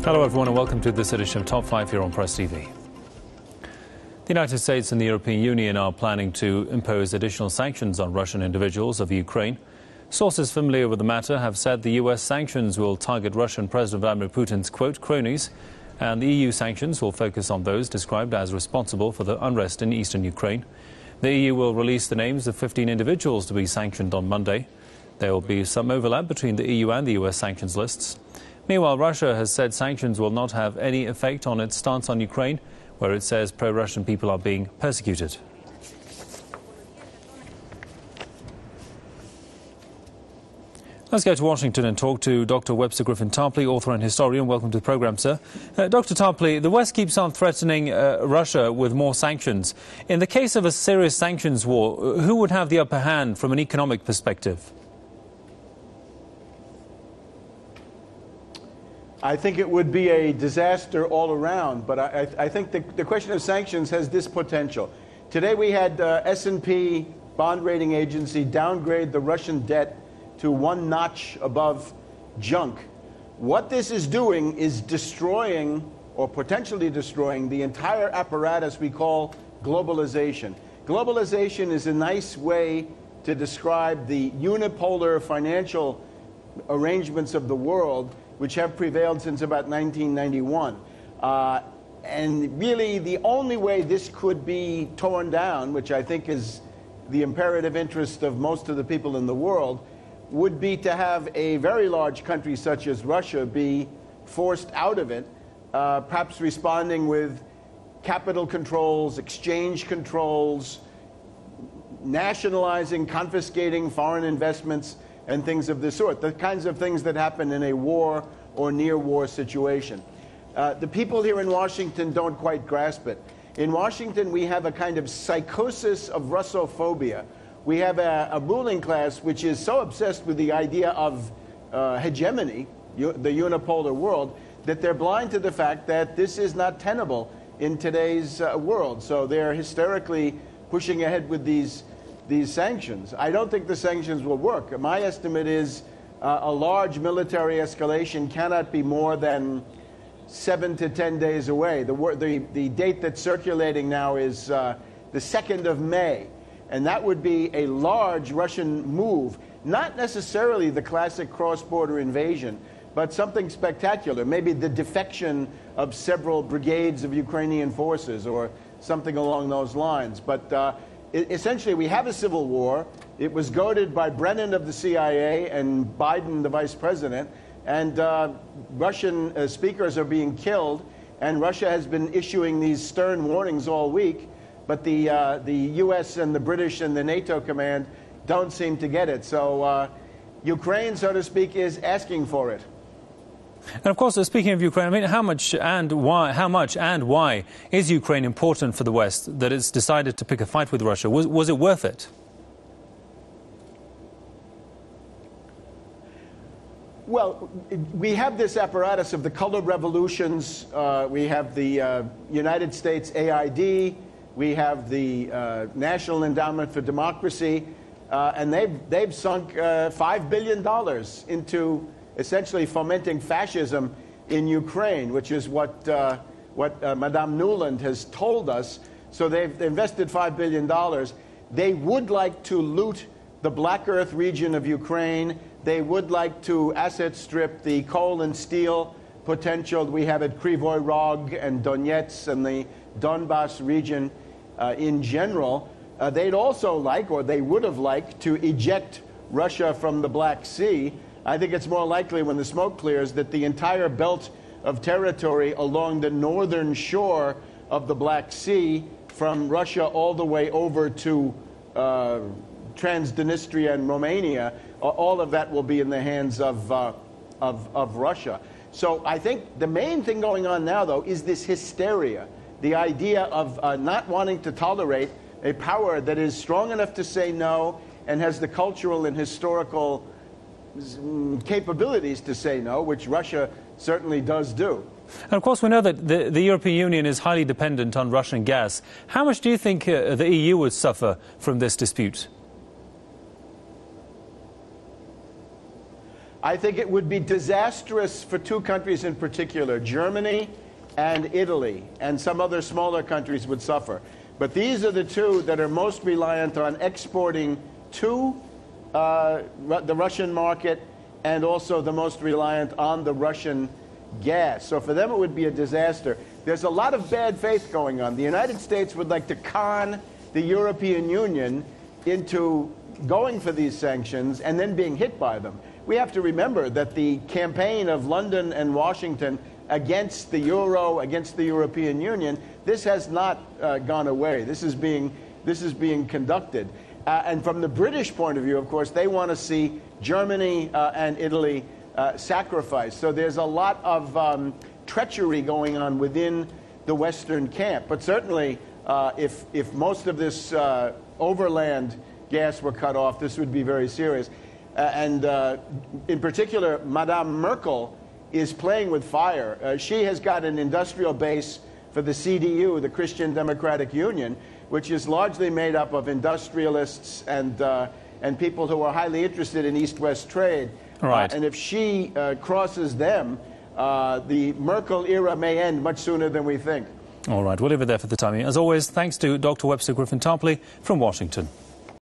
Hello everyone and welcome to this edition of Top 5 here on Press TV. The United States and the European Union are planning to impose additional sanctions on Russian individuals of Ukraine. Sources familiar with the matter have said the US sanctions will target Russian President Vladimir Putin's, quote, cronies, and the EU sanctions will focus on those described as responsible for the unrest in eastern Ukraine. The EU will release the names of 15 individuals to be sanctioned on Monday. There will be some overlap between the EU and the US sanctions lists. Meanwhile, Russia has said sanctions will not have any effect on its stance on Ukraine, where it says pro-Russian people are being persecuted. Let's go to Washington and talk to Dr. Webster Tarpley, author and historian. Welcome to the programme, sir. Dr. Tarpley, the West keeps on threatening Russia with more sanctions. In the case of a serious sanctions war, who would have the upper hand from an economic perspective? I think it would be a disaster all around, but I think the question of sanctions has this potential. Today we had S&P bond rating agency downgrade the Russian debt to one notch above junk. What this is doing is destroying, or potentially destroying, the entire apparatus we call globalization. Globalization is a nice way to describe the unipolar financial arrangements of the world, which have prevailed since about 1991. And really the only way this could be torn down, which I think is the imperative interest of most of the people in the world, would be to have a very large country such as Russia be forced out of it, perhaps responding with capital controls, exchange controls, nationalizing, confiscating foreign investments, and things of this sort, the kinds of things that happen in a war or near-war situation. The people here in Washington don't quite grasp it. In Washington, we have a kind of psychosis of Russophobia. We have a ruling class which is so obsessed with the idea of hegemony, the unipolar world, that they're blind to the fact that this is not tenable in today's world. So they're hysterically pushing ahead with these sanctions. I don't think the sanctions will work. My estimate is a large military escalation cannot be more than 7 to 10 days away. The date that's circulating now is the 2nd of May. And that would be a large Russian move, not necessarily the classic cross-border invasion, but something spectacular, maybe the defection of several brigades of Ukrainian forces or something along those lines. But essentially, we have a civil war. It was goaded by Brennan of the CIA and Biden, the vice president, and Russian speakers are being killed, and Russia has been issuing these stern warnings all week, but the U.S. and the British and the NATO command don't seem to get it. So Ukraine, so to speak, is asking for it. And of course, speaking of Ukraine, I mean, how much and why is Ukraine important for the West that it's decided to pick a fight with Russia? Was it worth it? Well, we have this apparatus of the color revolutions. We have the United States AID. We have the National Endowment for Democracy. And they've sunk $5 billion into essentially fomenting fascism in Ukraine, which is what Madame Nuland has told us. So they've invested $5 billion. They would like to loot the Black Earth region of Ukraine. They would like to asset strip the coal and steel potential we have at Krivoy Rog and Donetsk and the Donbass region in general. They'd also like, or they would have liked, to eject Russia from the Black Sea. I think it's more likely when the smoke clears that the entire belt of territory along the northern shore of the Black Sea, from Russia all the way over to Transnistria and Romania, all of that will be in the hands of Russia. So I think the main thing going on now, though, is this hysteria, the idea of not wanting to tolerate a power that is strong enough to say no and has the cultural and historical capabilities to say no, which Russia certainly does do. And of course, we know that the European Union is highly dependent on Russian gas. How much do you think the EU would suffer from this dispute? I think it would be disastrous for two countries in particular, Germany and Italy, and some other smaller countries would suffer. But these are the two that are most reliant on exporting to the Russian market and also the most reliant on the Russian gas. So for them it would be a disaster. There's a lot of bad faith going on. The United States would like to con the European Union into going for these sanctions and then being hit by them. We have to remember that the campaign of London and Washington against the euro, against the European Union, this has not gone away. This is being conducted. And from the British point of view, of course, they want to see Germany and Italy sacrificed. So there's a lot of treachery going on within the Western camp. But certainly, if most of this overland gas were cut off, this would be very serious. And in particular, Madame Merkel is playing with fire. She has got an industrial base for the CDU, the Christian Democratic Union, which is largely made up of industrialists and people who are highly interested in East-West trade. Right. And if she crosses them, the Merkel era may end much sooner than we think. All right, we'll leave it there for the time being. As always, thanks to Dr. Webster Griffin Tarpley from Washington.